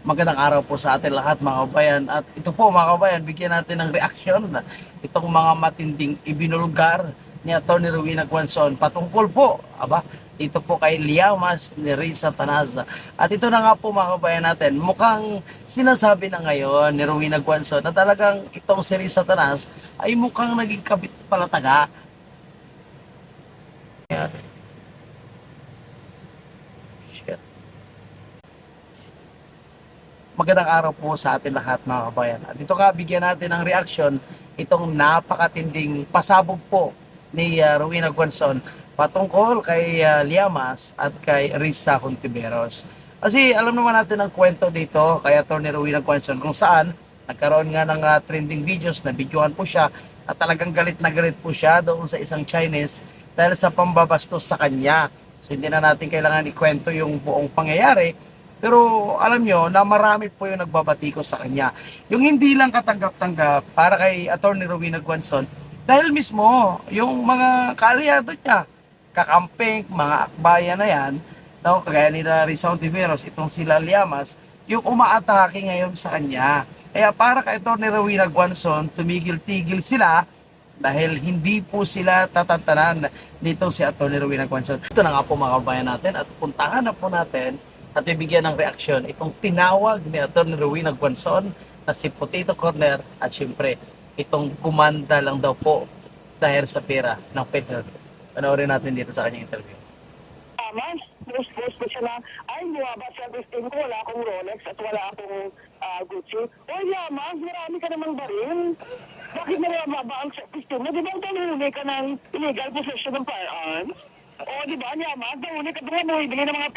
Magandang araw po sa atin lahat mga kabayan. At ito po mga kabayan, bigyan natin ng reaksyon na itong mga matinding ibinulgar ni Atty. Rowena Guanzon patungkol po, dito po kay Liamas ni Risa Tanaza. At ito na nga po mga kabayan natin, mukhang sinasabi na ngayon ni Rowena Guanzon na talagang itong si Risa Tanaz ay mukhang naging kabit palataga. Magandang araw po sa atin lahat mga kabayan. At ito nga, bigyan natin ng reaksyon itong napakatinding pasabog po ni Rowena Guanzon patungkol kay Liamas at kay Risa Hontiveros. Kasi alam naman natin ang kwento dito kay Atty. Rowena Guanzon kung saan nagkaroon nga ng trending videos na videohan po siya at talagang galit na galit po siya doon sa isang Chinese dahil sa pambabastos sa kanya. So hindi na natin kailangan ikwento yung buong pangyayari. Pero alam nyo na marami po yung nagbabatiko sa kanya. Yung hindi lang katanggap-tanggap para kay Atty. Rowena Guanzon dahil mismo yung mga kaalyado niya, kakamping, mga akbayan na yan, no, kagaya nila Risa Hontiveros, itong sila Liamas, yung umaatake ngayon sa kanya. Kaya para kay Atty. Rowena Guanzon, tumigil-tigil sila dahil hindi po sila tatantanan nito si Atty. Rowena Guanzon. Ito na nga po mga kabayan natin at puntahan na po natin at bibigyan ng reaksyon itong tinawag ni Atty. Rowena Guanzon na si Potato Corner at syempre itong gumanda lang daw po dahil sa pera ng PhilHealth. Panoorin natin dito sa kanyang interview. Mas, post ko siya na, ay, buwaba sa listing ko, wala akong Rolex at wala akong Gucci. O, Yamas, marami ka namang baril. Bakit nawababa ang listing mo? Di ba nahuli ka ng illegal possession ng firearms? O, di ba, Yamas, nahuli ka doon, bili ng mga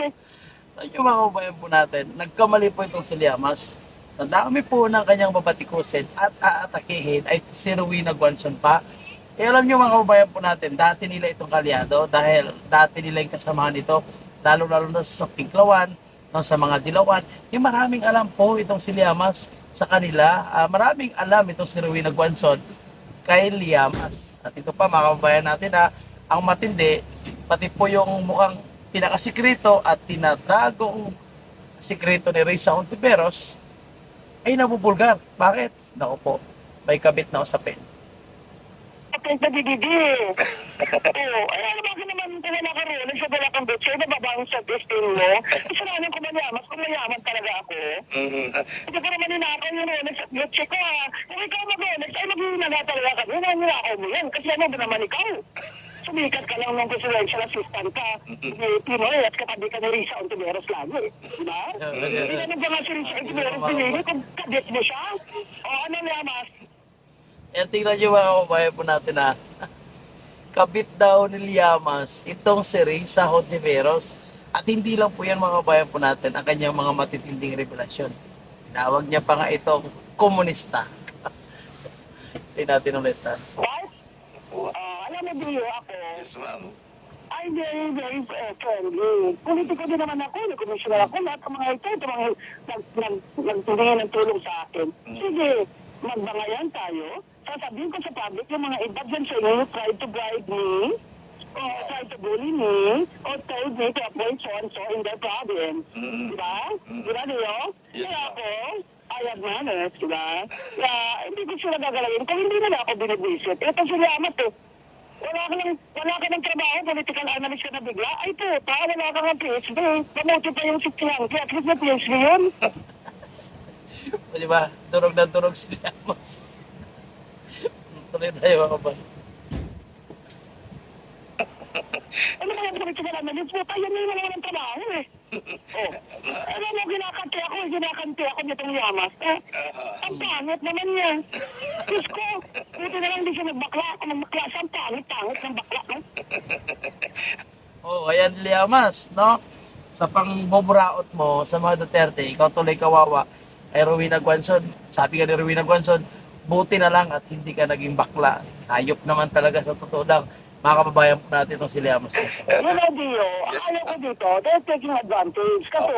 Sa inyo mga kabayan po natin, nagkamali po itong si Liamas. Sa dami po ng kanyang babatikusin at aatakihin ay si Rowena Guanzon pa. Eh alam nyo mga kabayan po natin, dati nila itong kalyado dahil dati nila yung kasamahan nito, lalo-lalo na sa Pinklawan, no, sa mga Dilawan. Yung maraming alam po itong si Liamas sa kanila. Maraming alam itong si Rowena Guanzon kay Liamas. At ito pa mga kabayan natin ang matindi, pati po yung mukhang pinakasikreto at tinatagong sikreto ni Risa Hontiveros ay nabubulgar. Bakit? Naku po, may kabit na usapin. sa DDD. Oo, ay ano bakit naman kung wala ka Rolex sa wala kang Gucci, nababangon sa listing mo? Kasalanan ko mayaman, kung mayaman talaga ako. Hindi ko naman ninakaw yung Rolex at Gucci ko Kung ikaw mag-Rolex, ay mag-hinaga talaga ka. Ninakaw mo yan, kasi ano ba naman ikaw? Sumikat ka lang ng presidential assistant ka ni Pinoy at katabi ka ni Risa Hontiveros lagi. Diba? Hindi naman ba nga si Risa Hontiveros pinili kung kabit mo siya? O ano Yamas? Yan, tingnan nyo mga kabayan po natin kabit daw ni Liamas itong si Risa Hontiveros. At hindi lang po yan mga kabayan po natin ang kanyang mga matitinding revelasyon. Tinawag niya pa nga itong komunista. Tingnan natin ulit Alam mo Dio, ako, Yes, ma'am. ay very friendly. Politiko din naman ako, nag-commissioner ako, lahat ng mga ito mga nagtulungan ng tulong sa akin. Sige, magbangayan tayo. Sasabihin ko sa public yung mga iba dyan sa inyo, try to bribe me, o try to bully me, or told me to appoint so-and-so in their province. Diba? Diba, Dio? Yes, Kaya ma'am. ako, I have manners, diba? Kaya hindi ko sila gagalawin kung hindi nila ako binibwisit. Ito sila amat wala ka ng trabaho, political analyst ka na bigla. Ay puta, wala ka ng PhD. Kamuti pa yung sikyan. Kaya at least na PhD yun. O diba? Turog na turog si Liamas. Tuloy tayo mga kabayan. Ano ba yung political analyst? Puta, yan yung wala ng trabaho eh. Ano mo, ginakante ako nitong Yamas. Ang pangit naman niya. Diyos ko, buti na lang di siya nagbakla. Kung nagbakla siya, ang pangit ng bakla. Ayan Liamas, no? Sa pangboburaot mo sa mga Duterte, ikaw tuloy kawawa ay Rowena Guanzon. Sabi ka ni Rowena Guanzon, buti na lang at hindi ka naging bakla. Hayop naman talaga sa totoo lang. Mga kababayan po natin itong si Liamas. Dio, ayaw ko dito, they're taking advantage. Kasi,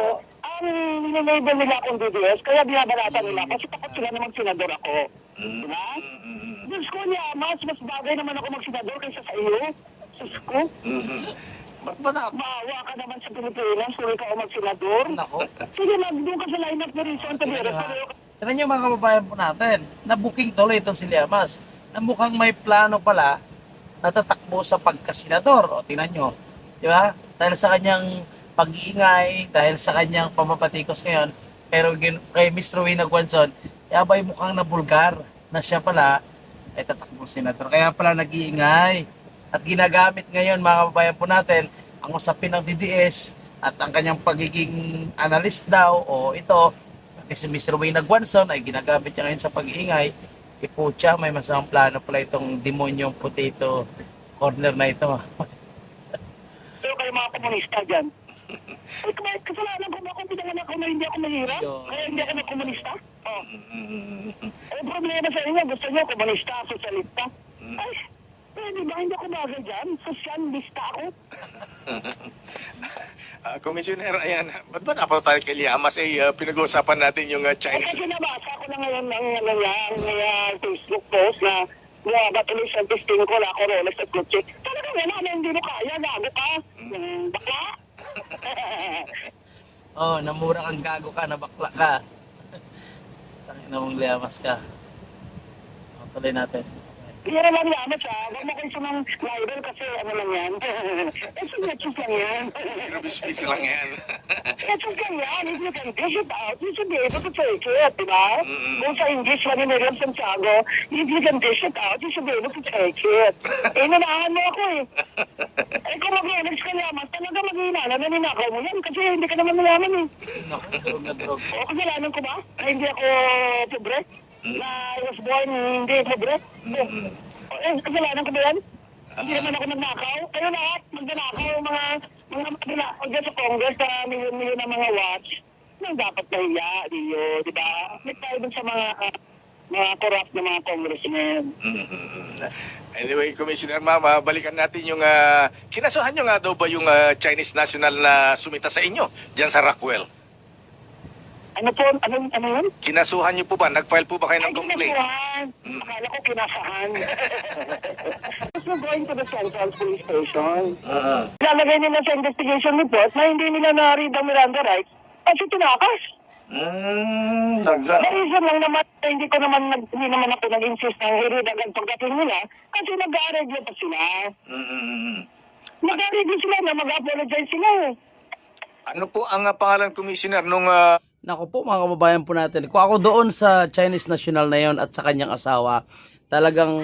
nilabel nila akong DDS, kaya binabalatan nila kasi takot sila namang senador ako. Diba? Diyos ko niya, mas bagay naman ako mag-senador kaysa sa iyo. Sus ko, Ba't ba na? maawa ka naman sa Pilipinas, huli ka o magsenador. Nako. Sige, doon ka sa lineup ni Rizal Taveras. Tignan niyo mga kababayan po natin, na-booking tuloy itong si Llamas. Na mukhang may plano pala na tatakbo sa pagkasenador. O, tingnan nyo. Di ba? Dahil sa kanyang pag-iingay, dahil sa kanyang pamapatikos ngayon, pero kay Miss Rowena Guanzon, abay mukhang nabulgar na siya pala ay tatakbo senador. Kaya pala nag-iingay. At ginagamit ngayon mga kababayan po natin ang usapin ng DDS at ang kanyang pagiging analyst daw o ito, pati si Miss Rowena Guanzon ay ginagamit niya ngayon sa pag-iingay. Ipucha, may masamang plano pala itong demonyong potato corner na ito. Pero kayo mga komunista dyan. Ay, kasalanan ko ba kung pinanganak ako na hindi ako mahirap? Kaya hindi ako na komunista? Oh. Ang problema sa inyo, gusto nyo komunista, sosyalista? Ay, di ba hindi ako bagay dyan? Sosyalista ako? Commissioner, ayan, ba't ba napunta tayo kay Llamas? Pinag-uusapan natin yung Ay, Chinese... kasi nabasa ko na ngayon ng Facebook post na tuloy sa testing ko na ako Rolex at Gucci. Talaga nga, hindi mo kaya, gago ka. Baka? Oh, namura kang gago ka, nabakla ka. Tangina mong Llamas ka. O, tuloy natin. Hindi lang yaman siya. Huwag mo kayo ng libel kasi ano lang yan. Signature lang yan. Grabe speech lang yan. Signature lang yan. If you can dish it out, you should be able to take it, di ba? Kung sa English, ni Miriam Santiago, if you can dish it out, you should be able to take it. Nanahan mo ako eh. Kung mag-relax ka naman, talaga mag-iinala na ninakaw mo yan kasi hindi ka naman malaman eh. Naku, durog na durog. O, kasalanan ko ba? Na hindi ako pobre? Na I was born hindi pobre? Kasalanan ko ba yan? Hindi naman ako nagnakaw. Kayo lahat, magnanakaw, mga magnanakaw dyan sa Congress na milyon-milyon ng mga watch. Nang dapat nahiya, di ba? May tayo dun sa mga corrupt na mga congressmen. Anyway, Commissioner, balikan natin yung... kinasuhan nyo nga daw ba yung Chinese national na sumita sa inyo dyan sa Rockwell? Ano po? Ano yun? Kinasuhan nyo po ba? Nag-file po ba kayo ng complaint? Kinasuhan. Akala ko kinasahan. We're going to the Central Police Station. Lalagay nila sa investigation report na hindi nila na-read ang Miranda rights kasi tinakas. The reason lang naman, hindi naman ako nag-insist na i-read agad pagdating nila kasi nag-arreglo pa sila. Nag-arreglo sila na mag-apologize sila eh. Ano po ang pangalan, Commissioner, nung... Naku po mga kababayan po natin, kung ako doon sa Chinese national na yon at sa kanyang asawa, talagang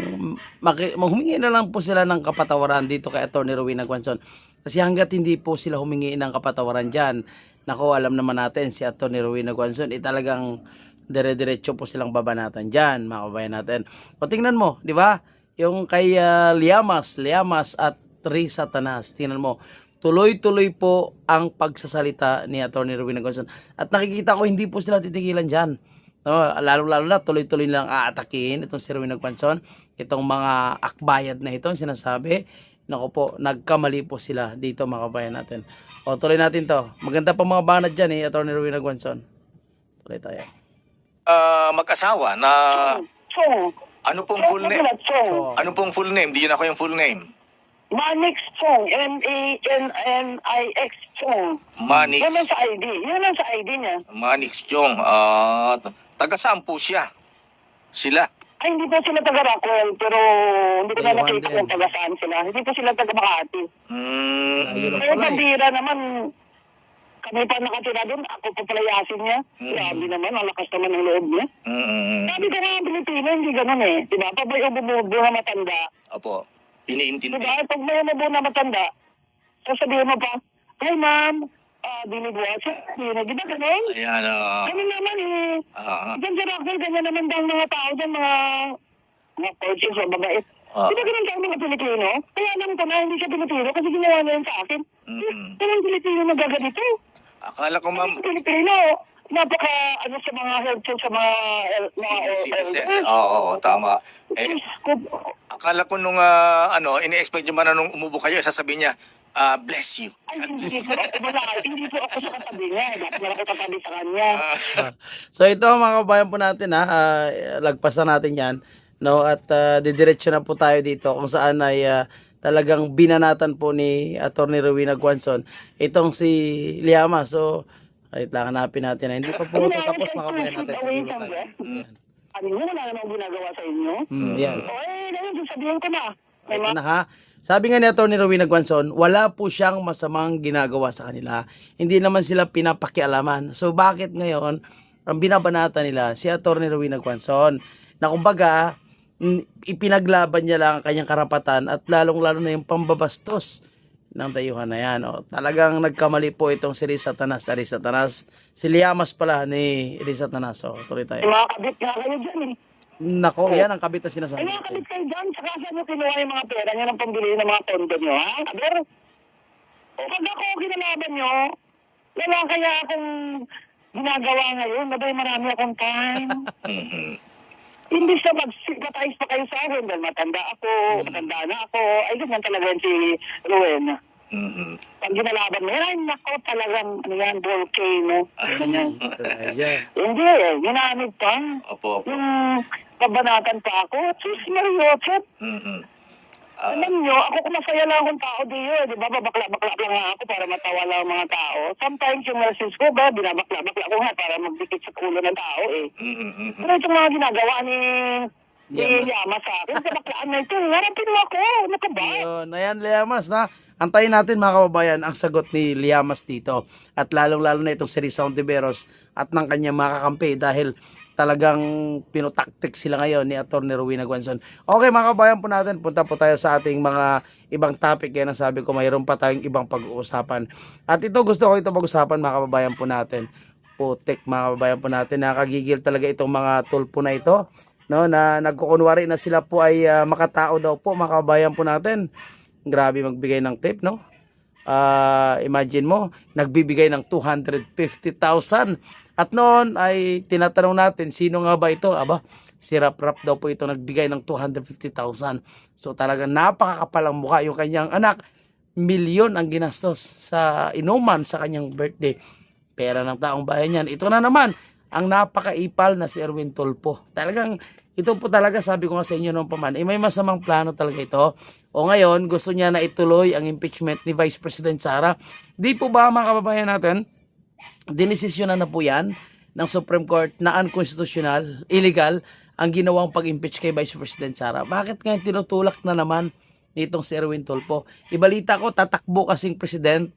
humingi na lang po sila ng kapatawaran dito kay Atty. Rowena Guanzon. Kasi hanggat hindi po sila humingi ng kapatawaran dyan, naku, alam naman natin si Atty. Rowena Guanzon, talagang dire-diretso po silang babanatan dyan, mga kababayan natin. O tingnan mo, di ba? Yung kay Llamas at Risa Tanas, tingnan mo, tuloy-tuloy po ang pagsasalita ni Atty. Rowena Guanzon. At nakikita ko hindi po sila titigilan dyan. Lalo-lalo na tuloy-tuloy lang aatakihin itong si Rowena Guanzon. Itong mga akbayad na ito, sinasabi. Naku po, nagkamali po sila dito mga kabayan natin. O, tuloy natin to. Maganda pa mga banat dyan eh, Atty. Rowena Guanzon. Tuloy tayo. mag-asawa na... Chong. Ano pong full name? Chong. Ano pong full name? Di yun ako yung full name. Manix Chong. M-A-N-N-I-X Chong. Manix. Yan ang sa ID. Yan ang sa ID niya. Manix Chong. Taga saan po siya? Sila. Ay, hindi po sila taga Rockwell, pero hindi ko na Aywan nakita din. kung taga saan sila. Hindi po sila taga Makati. Ayun lang Pero pala eh. bandira naman, kami pa nakatira doon, ako pa palayasin niya. Grabe naman, ang lakas naman ng loob niya. Sabi ko nga, Pilipino, hindi ganun eh. Diba? Pag may umubo na matanda, Opo. Iniintindi. diba? Pag may umubo na matanda, sasabihin mo pa, "Ay ma'am, binigwasa." Diba ganun? Ayan. Ganun naman eh. Diyan sa Rockwell, ganyan naman daw mga tao dyan, mga coaches o babait. Diba ganun daw mga Pilipino? Kaya alam ko na hindi siya Pilipino kasi ginawa niya yun sa akin. Walang Pilipino na gaganito. Akala ko, ma'am, Pilipino, napaka sa mga helpful sa mga citizen. Oo, tama. Akala ko nung ini-expect nyo ba na nung umubo kayo, sasabihin niya, bless you. Ay, hindi po ako sa katabi niya. Dapat wala ko katabi sa kanya. So ito mga kabayan po natin lagpasan natin yan. No, at didiretso na po tayo dito kung saan ay talagang binanatan po ni Attorney Rowena Guanzon itong si Liama. So, kahit lang hanapin natin na hindi pa po ito tapos makabayan natin sa dulo tayo. Yan. Ano mo, wala namang ginagawa sa inyo? Yan. O ngayon, sabihin ko na. May Ito na ha. Sabi nga ni Atty. Rowena Guanzon, wala po siyang masamang ginagawa sa kanila. Hindi naman sila pinapakialaman. So bakit ngayon ang binabanata nila si Atty. Rowena Guanzon na kumbaga ipinaglaban niya lang ang kanyang karapatan at lalong-lalo na yung pambabastos ng dayuhan na yan. O, talagang nagkamali po itong si Risa Tanas. Si Liamas pala ni Risa Tanas. O, tuloy tayo. May mga kabit nga kayo dyan eh. Nako, yan ang kabit na sinasabi May mga natin. kabit kayo dyan. Saka saan mo kinuha yung mga pera nyo ng pambili ng mga pondo nyo, ha? Aber, o pag ako kinalaban nyo, wala kaya akong ginagawa ngayon. Nabay marami akong time. Hindi siya mag-sympathize pa kayo sa akin dahil matanda na ako. Ay, ganyan talaga yan si Rowena. Pag ginalaban mo, ay nako talagang ano yan, volcano. Ganyan. Ayan. Hindi eh, ginamit pa. Opo. Yung kabanatan pa ako, sis Mariochet. Alam nyo, ako kung masaya lang akong tao diyo, di ba? Babakla-bakla lang nga ako para matawa lang ang mga tao. Sometimes yung message ko ba, binabakla-bakla ko nga para magdikit sa ulo ng tao eh. Pero itong mga ginagawa ni Llamas sa akin, sa baklaan na ito, harapin mo ako, ano ka ba? Yun, ayan Liamas na. Antayin natin mga kababayan ang sagot ni Liamas dito. At lalong-lalo na itong si Risa Ontiveros at ng kanyang mga kakampi dahil talagang pinutaktik sila ngayon ni Atty. Rowena Guanzon. Okay mga kababayan po natin, punta po tayo sa ating mga ibang topic. Yan ang sabi ko, mayroon pa tayong ibang pag-uusapan. At ito gusto ko ito pag-usapan mga kababayan po natin. Putik mga kababayan po natin. Nakagigil talaga itong mga tulpo na ito. No, na nagkukunwari na sila po ay makatao daw po mga kababayan po natin. Grabe magbigay ng tip, no? Imagine mo, nagbibigay ng 250,000. At noon ay tinatanong natin, sino nga ba ito? Aba, si Rap daw po ito nagbigay ng 250,000. So talagang napakakapalang mukha yung kanyang anak. Milyon ang ginastos sa inuman sa kanyang birthday. Pera ng taong bayan yan. Ito na naman, ang napakaipal na si Erwin Tulfo. Talagang, ito po talaga, sabi ko nga sa inyo noong paman, may masamang plano talaga ito. O ngayon, gusto niya na ituloy ang impeachment ni Vice President Sara. Di po ba mga kababayan natin, dinesisyonan na po yan ng Supreme Court na unconstitutional, illegal, ang ginawang pag-impeach kay Vice President Sara. Bakit ngayon tinutulak na naman nitong si Erwin Tulfo? Ibalita ko, tatakbo kasing president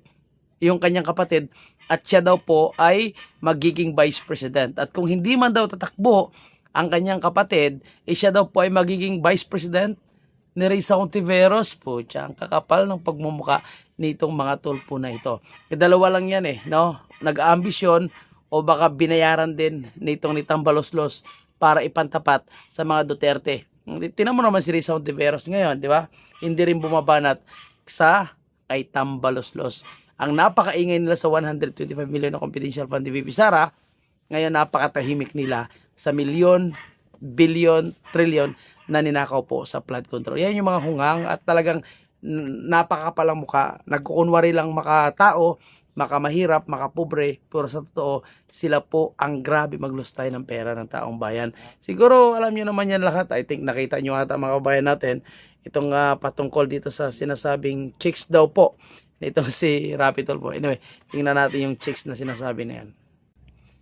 yung kanyang kapatid at siya daw po ay magiging Vice President. At kung hindi man daw tatakbo ang kanyang kapatid, siya daw po ay magiging Vice President ni Risa Ontiveros po. Ang kakapal ng pagmumuka nitong mga tulpo na ito. Dalawa lang yan eh, no? Nag-ambisyon o baka binayaran din nitong ni Tambaloslos para ipantapat sa mga Duterte. Tinan mo naman si Risa Ontiveros ngayon, di ba? Hindi rin bumabanat sa kay Tambaloslos. Ang napakaingay nila sa 125 million na confidential fund ni VP Sara, ngayon napakatahimik nila sa milyon, bilyon, trilyon na ninakaw po sa flood control. Yan yung mga hungang at talagang napakapalang mukha. Nagkukunwari lang makatao, makamahirap, makapobre, pero sa totoo, sila po ang grabe maglustay ng pera ng taong bayan. Siguro alam niyo naman yan lahat. I think nakita niyo ata mga kabayan natin itong patungkol dito sa sinasabing chicks daw po nitong si Rapi Tulfo. Anyway, tingnan natin yung chicks na sinasabi na yan.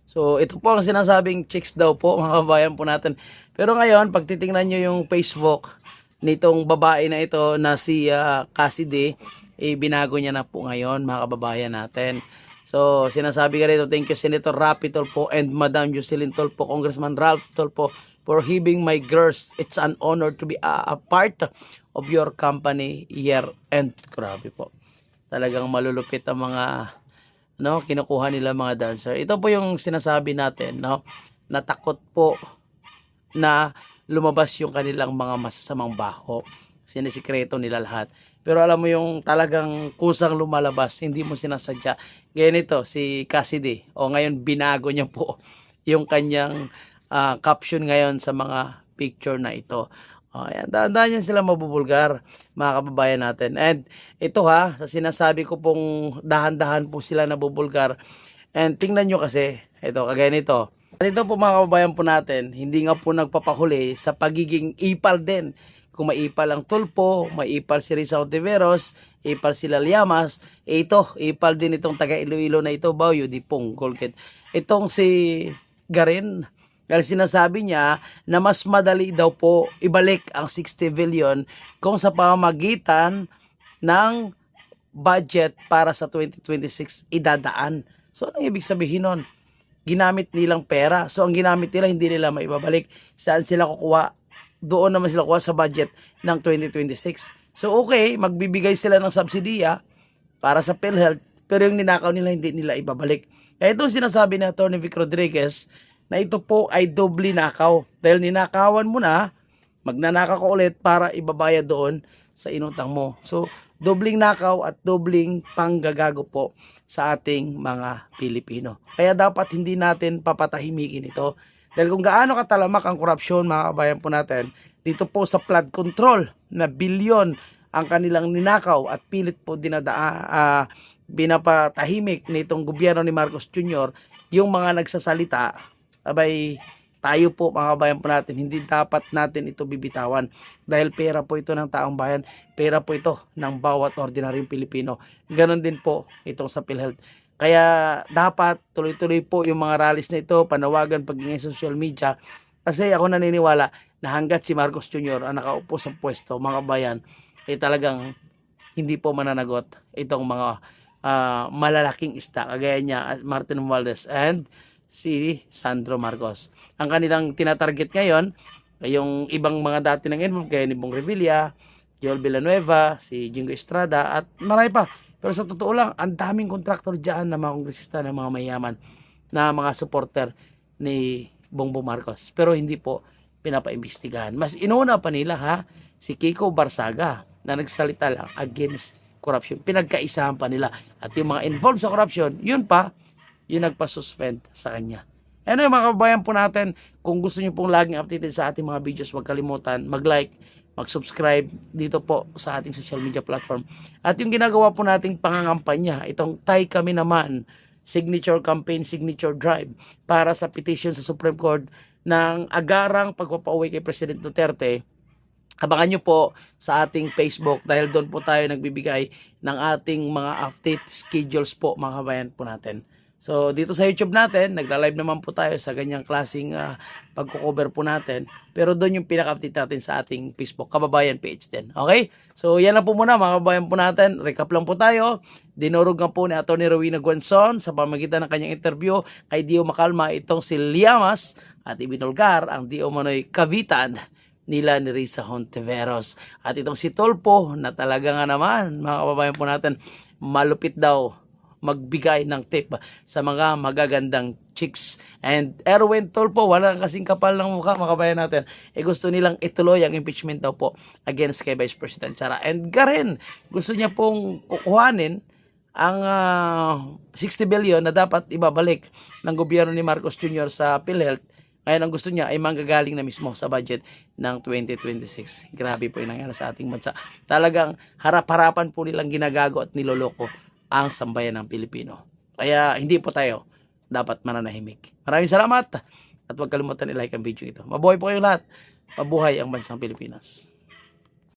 So, ito po ang sinasabing chicks daw po, mga kabayan po natin. Pero ngayon, pag titingnan nyo yung Facebook nitong babae na ito na si Cassidy, binago niya na po ngayon, mga kababayan natin. So, sinasabi ka rito, thank you Senator Rapi Tulfo and Madam Jocelyn Tulfo, Congressman Ralph Tulfo, for having my girls. It's an honor to be a part of your company year end. Grabe po. Talagang malulupit ang mga kinukuha nila mga dancer. Ito po yung sinasabi natin, no? Natakot po na lumabas yung kanilang mga masasamang baho. Sinisikreto nila lahat. Pero alam mo yung talagang kusang lumalabas, hindi mo sinasadya. Ngayon ito, si Cassidy. O ngayon binago niya po yung kanyang caption ngayon sa mga picture na ito. Ayan, dahan-dahan yan sila mabubulgar, mga kababayan natin. And ito sa sinasabi ko pong dahan-dahan po sila nabubulgar. And tingnan nyo kasi, ito, kagaya nito. Ito po mga kababayan po natin, hindi nga po nagpapahuli sa pagiging ipal din. kung maipal ang Tulpo, maipal si Risa Ontiveros, ipal sila Llamas, ito, ipal din itong taga Iloilo na ito, Bayo, Dipong, Colgate. Itong si Garin, dahil sinasabi niya na mas madali daw po ibalik ang 60 billion kung sa pamamagitan ng budget para sa 2026 idadaan. So, anong ibig sabihin nun? Ginamit nilang pera. So, ang ginamit nila, hindi nila maibabalik. Saan sila kukuha? Doon naman sila kuha sa budget ng 2026. So, okay, magbibigay sila ng subsidiya para sa PhilHealth, pero yung ninakaw nila, hindi nila ibabalik. Kaya itong sinasabi ni Atty. Vic Rodriguez, na ito po ay doble nakaw. Dahil ninakawan mo na, magnanakaw ka ulit para ibabayad doon sa inutang mo. So, dobling nakaw at dobling panggagago po sa ating mga Pilipino. Kaya dapat hindi natin papatahimikin ito. Dahil kung gaano katalamak ang korupsyon, mga kabayan po natin, dito po sa flood control na bilyon ang kanilang ninakaw at pilit po binapatahimik nitong gobyerno ni Marcos Jr. yung mga nagsasalita, abay, tayo po mga kabayan po natin, hindi dapat natin ito bibitawan dahil pera po ito ng taong bayan, pera po ito ng bawat ordinaryong Pilipino. Ganon din po itong sa PhilHealth. Kaya dapat tuloy-tuloy po yung mga rallies na ito, panawagan, pagingay sa social media. Kasi ako naniniwala na hanggat si Marcos Jr. ang nakaupo sa pwesto, mga bayan, ay talagang hindi po mananagot itong mga malalaking isda. Kagaya niya, Martin Romualdez and si Sandro Marcos. Ang kanilang tinatarget ngayon ay yung ibang mga dati ng involved, kaya ni Bong Revilla, Joel Villanueva, si Jingo Estrada, at marami pa. Pero sa totoo lang, ang daming kontraktor dyan na mga kongresista, na mga mayaman, na mga supporter ni Bongbong Marcos. Pero hindi po pinapaimbestigahan. Mas inuna pa nila si Kiko Barsaga na nagsalita lang against corruption. Pinagkaisahan pa nila. At yung mga involved sa corruption, yun pa, yung nagpa-suspend sa kanya. Ano yung mga kabayan po natin, kung gusto nyo pong laging updated sa ating mga videos, huwag kalimutan mag-like, mag-subscribe dito po sa ating social media platform. At yung ginagawa po nating pangangampanya, itong Tay Kami Naman signature campaign, signature drive para sa petition sa Supreme Court ng agarang pagpapauwi kay President Duterte. Abangan nyo po sa ating Facebook dahil doon po tayo nagbibigay ng ating mga update schedules po, mga kabayan po natin. So, dito sa YouTube natin, nagla-live naman po tayo sa ganyang klaseng pagko-cover po natin. Pero doon yung pinaka-update natin sa ating Facebook, Kababayan PH din. Okay? So, yan na po muna, mga kababayan po natin. Recap lang po tayo. Dinurog nga po ni Atty. Rowena Guanzon sa pamagitan ng kanyang interview kay Dio Macalma itong si Llamas at ibinulgar ang Dio Manoy kavitan nila ni Risa Hontiveros. At itong si Tulpo na talaga nga naman, mga kababayan po natin, malupit daw magbigay ng tip sa mga magagandang chicks. And Erwin Tulpo, wala kasing kapal ng mukha, mga kabayan natin. Gusto nilang ituloy ang impeachment daw po against kay Vice President Sara. And Karen, gusto niya pong kukuhanin ang 60 billion na dapat ibabalik ng gobyerno ni Marcos Jr. sa PhilHealth. Ngayon ang gusto niya ay manggagaling na mismo sa budget ng 2026. Grabe po yung nangyari sa ating bansa. Talagang harap-harapan po nilang ginagago at niloloko ang sambayan ng Pilipino. Kaya hindi po tayo dapat mananahimik. Maraming salamat at huwag kalimutan i-like ang video ito. Mabuhay po kayong lahat. Mabuhay ang bansang Pilipinas.